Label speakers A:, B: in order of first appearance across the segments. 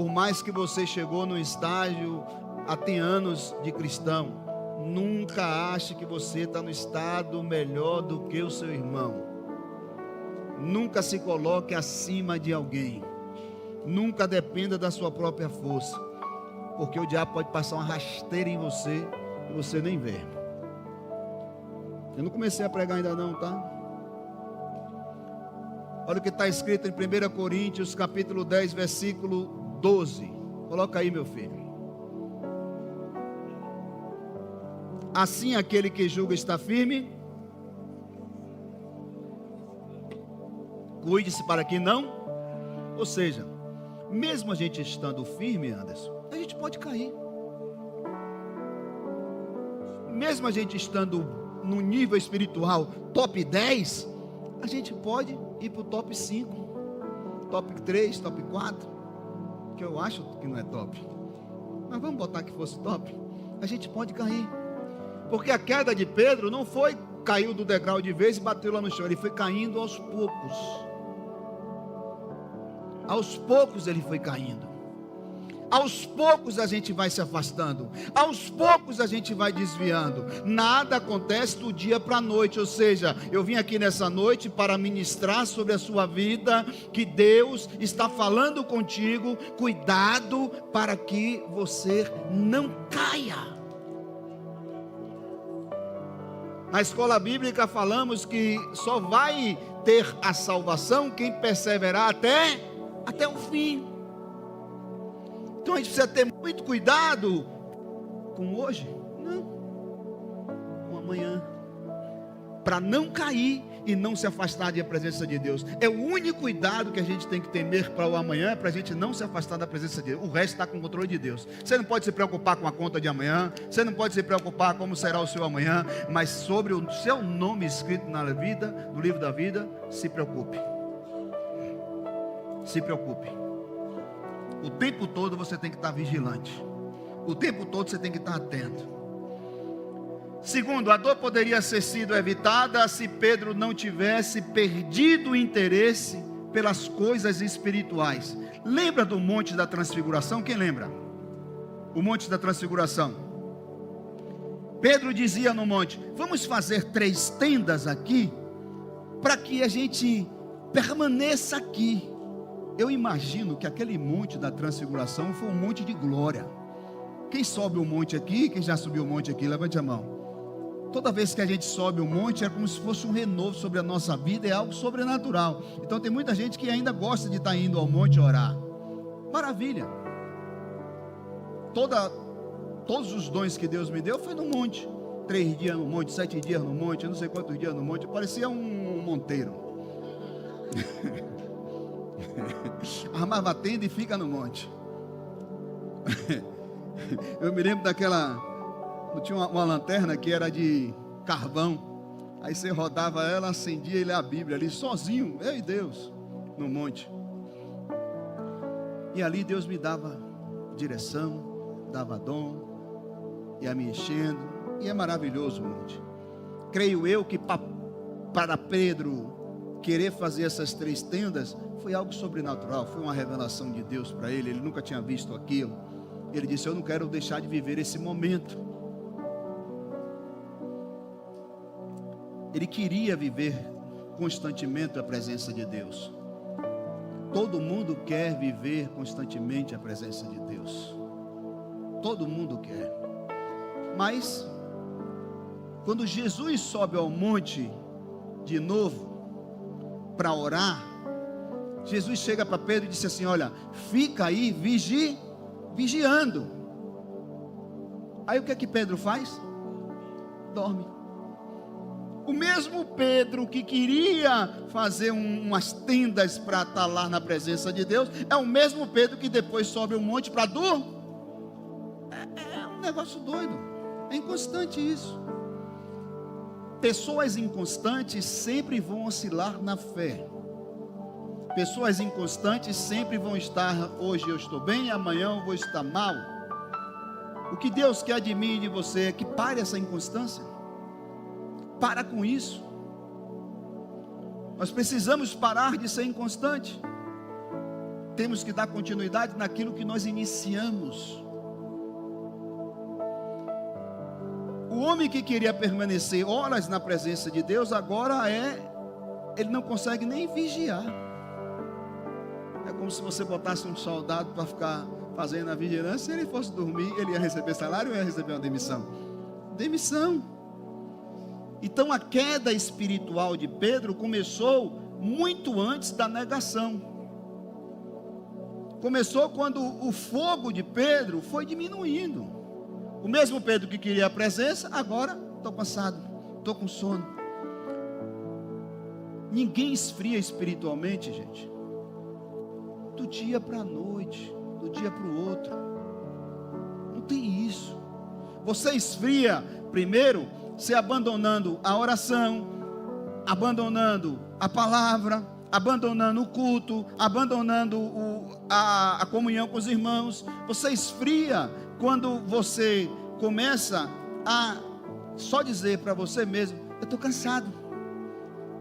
A: Por mais que você chegou no estágio há tem anos de cristão, nunca ache que você está no estado melhor do que o seu irmão. Nunca se coloque acima de alguém. Nunca dependa da sua própria força, porque o diabo pode passar uma rasteira em você e você nem vê. Eu não comecei a pregar ainda não, tá? Olha o que está escrito em 1 Coríntios capítulo 10, versículo 12. Coloca aí, meu filho. Assim aquele que julga está firme, cuide-se para que não. Ou seja, mesmo a gente estando firme, Anderson, a gente pode cair. Mesmo a gente estando no nível espiritual top 10, a gente pode ir para o top 5, top 3, top 4, que eu acho que não é top, mas vamos botar que fosse top. A gente pode cair, porque a queda de Pedro não foi, caiu do degrau de vez e bateu lá no chão, ele foi caindo aos poucos. Aos poucos ele foi caindo. Aos poucos a gente vai se afastando. Aos poucos a gente vai desviando. Nada acontece do dia para a noite. Ou seja, eu vim aqui nessa noite para ministrar sobre a sua vida, que Deus está falando contigo. Cuidado para que você não caia. Na escola bíblica falamos que só vai ter a salvação quem perseverar até o fim. Então a gente precisa ter muito cuidado com hoje, não, com amanhã, para não cair e não se afastar da presença de Deus. É o único cuidado que a gente tem que temer para o amanhã, para a gente não se afastar da presença de Deus. O resto está com o controle de Deus. Você não pode se preocupar com a conta de amanhã, você não pode se preocupar como será o seu amanhã, mas sobre o seu nome escrito na vida, no livro da vida, se preocupe. Se preocupe. O tempo todo você tem que estar vigilante. O tempo todo você tem que estar atento. Segundo, a dor poderia ter sido evitada se Pedro não tivesse perdido o interesse pelas coisas espirituais. Lembra do Monte da Transfiguração? Quem lembra? O Monte da Transfiguração. Pedro dizia no monte: vamos fazer 3 tendas aqui, para que a gente permaneça aqui. Eu imagino que aquele monte da transfiguração foi um monte de glória. Quem sobe o monte aqui, quem já subiu o monte aqui, levante a mão. Toda vez que a gente sobe o monte, é como se fosse um renovo sobre a nossa vida, é algo sobrenatural. Então tem muita gente que ainda gosta de estar indo ao monte orar. Maravilha. Todos os dons que Deus me deu foi no monte. 3 dias no monte, 7 dias no monte, eu não sei quantos dias no monte, parecia um monteiro. Armava a tenda e fica no monte. Eu me lembro tinha uma lanterna que era de carvão. Aí você rodava ela, acendia e lia a Bíblia ali sozinho, eu e Deus, no monte. E ali Deus me dava direção, dava dom, ia me enchendo. E é maravilhoso o monte. Creio eu que para Pedro querer fazer essas 3 tendas foi algo sobrenatural, foi uma revelação de Deus para ele. Ele nunca tinha visto aquilo. Ele disse: eu não quero deixar de viver esse momento. Ele queria viver constantemente a presença de Deus. Todo mundo quer viver constantemente a presença de Deus. Todo mundo quer. Mas quando Jesus sobe ao monte de novo para orar, Jesus chega para Pedro e disse assim: olha, fica aí vigiando. Aí o que é que Pedro faz? Dorme. O mesmo Pedro que queria fazer umas tendas para estar lá na presença de Deus, é o mesmo Pedro que depois sobe o monte para dormir. É um negócio doido. É inconstante isso. Pessoas inconstantes sempre vão oscilar na fé. Pessoas inconstantes sempre vão estar: hoje eu estou bem, amanhã eu vou estar mal. O que Deus quer de mim e de você é que pare essa inconstância. Para com isso. Nós precisamos parar de ser inconstante. temos que dar continuidade naquilo que nós iniciamos. O homem que queria permanecer horas na presença de Deus, agora ele não consegue nem vigiar. É como se você botasse um soldado para ficar fazendo a vigilância. Se ele fosse dormir, ele ia receber salário ou ia receber uma demissão? Demissão. Então a queda espiritual de Pedro começou muito antes da negação. Começou quando o fogo de Pedro foi diminuindo. O mesmo Pedro que queria a presença, agora estou cansado, estou com sono. Ninguém esfria espiritualmente, gente, do dia para a noite, do dia para o outro. Não tem isso. Você esfria primeiro se abandonando a oração, abandonando a palavra, abandonando o culto, abandonando a comunhão com os irmãos. Você esfria quando você começa a só dizer para você mesmo: eu estou cansado,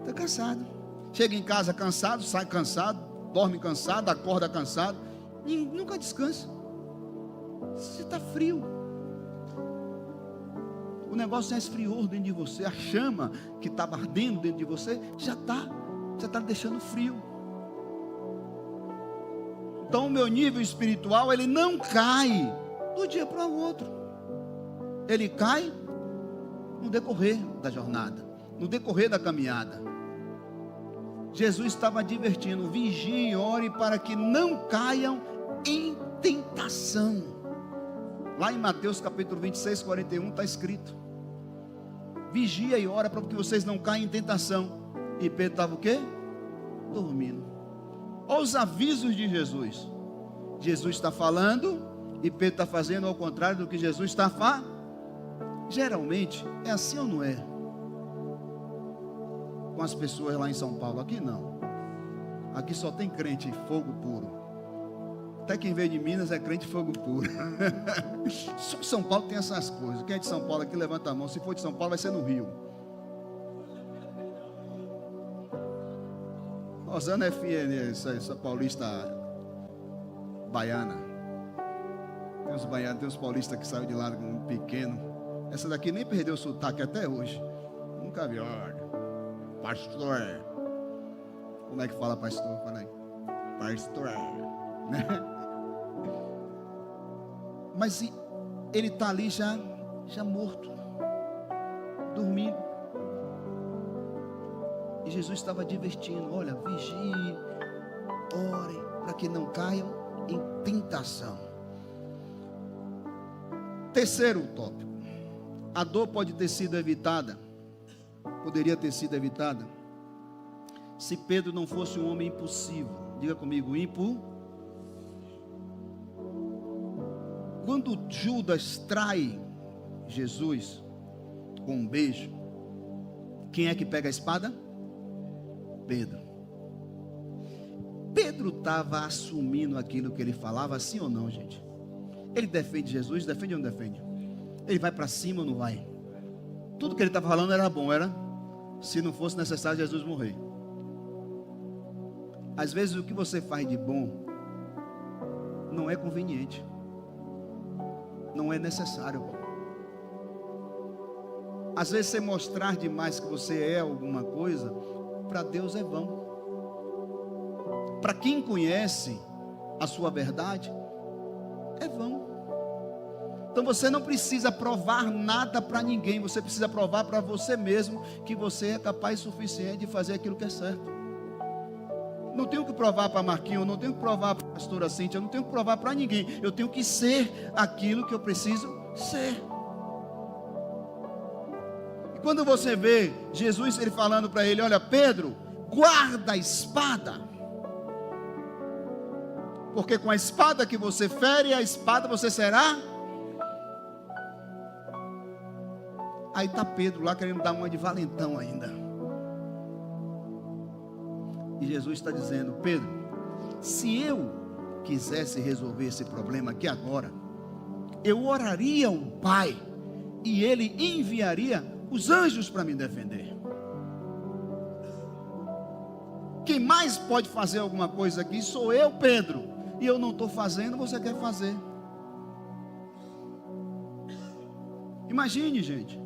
A: estou cansado. Chega em casa cansado, sai cansado, dorme cansado, acorda cansado e nunca descansa. Você está frio. O negócio já esfriou dentro de você. A chama que estava ardendo dentro de você já está deixando frio. Então o meu nível espiritual, ele não cai do dia para o outro. Ele cai no decorrer da jornada, no decorrer da caminhada. Jesus estava advertindo: vigiem e ore para que não caiam em tentação. Lá em Mateus capítulo 26, 41 está escrito: vigia e ora para que vocês não caiam em tentação. E Pedro estava o quê? Dormindo. Olha os avisos de Jesus. Jesus está falando e Pedro está fazendo ao contrário do que Jesus está falando. Geralmente é assim ou não é? Com as pessoas lá em São Paulo. Aqui não. Aqui só tem crente fogo puro. Até quem veio de Minas é crente fogo puro. Só São Paulo tem essas coisas. Quem é de São Paulo aqui levanta a mão. Se for de São Paulo vai ser no Rio. Rosana é FN, essa paulista baiana. Tem os baianos, tem os paulistas que saem de lá com um pequeno. Essa daqui nem perdeu o sotaque até hoje. Nunca vi. Pastor. Como é que fala pastor? Fala aí. Pastor. Né? Mas ele está ali já morto, dormindo. E Jesus estava divertindo: olha, vigiem, orem para que não caiam em tentação. Terceiro tópico: a dor pode ter sido evitada, poderia ter sido evitada, se Pedro não fosse um homem impulsivo. Diga comigo: Quando Judas trai Jesus com um beijo, quem é que pega a espada? Pedro. Pedro estava assumindo aquilo que ele falava, sim ou não, gente? Ele defende Jesus, defende ou não defende? Ele vai para cima ou não vai? Tudo que ele estava falando era bom, era? Se não fosse necessário Jesus morrer. Às vezes o que você faz de bom não é conveniente, não é necessário. Às vezes você mostrar demais que você é alguma coisa, para Deus é vão. Para quem conhece a sua verdade, é vão. Então você não precisa provar nada para ninguém. Você precisa provar para você mesmo que você é capaz o suficiente de fazer aquilo que é certo. Não tenho que provar para Marquinhos, não tenho que provar para a pastora Cíntia, eu não tenho que provar para ninguém. Eu tenho que ser aquilo que eu preciso ser. E quando você vê Jesus, ele falando para ele: olha, Pedro, guarda a espada, porque com a espada que você fere, a espada você será. Aí está Pedro lá querendo dar uma de valentão ainda. E Jesus está dizendo: Pedro, se eu quisesse resolver esse problema aqui agora, eu oraria ao Pai e Ele enviaria os anjos para me defender. quem mais pode fazer alguma coisa aqui sou eu, Pedro, e eu não estou fazendo, você quer fazer. Imagine, gente,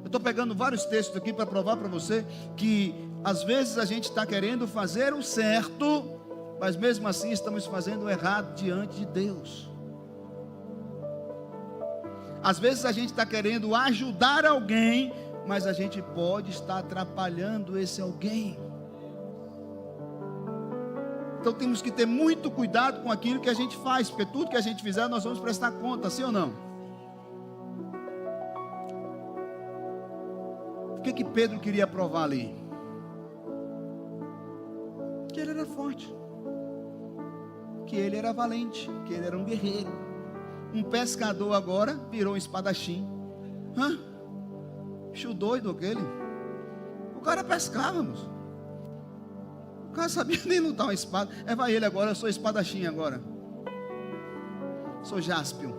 A: eu estou pegando vários textos aqui para provar para você que às vezes a gente está querendo fazer o certo, mas mesmo assim estamos fazendo o errado diante de Deus. Às vezes a gente está querendo ajudar alguém, mas a gente pode estar atrapalhando esse alguém. Então temos que ter muito cuidado com aquilo que a gente faz, porque tudo que a gente fizer nós vamos prestar conta, sim ou não? O que Pedro queria provar ali? Que ele era forte, que ele era valente, que ele era um guerreiro. Um pescador agora virou um espadachim. Bicho doido aquele. O cara pescava, moço. O cara sabia nem lutar uma espada. Vai ele agora, eu sou espadachim agora. Sou Jaspion.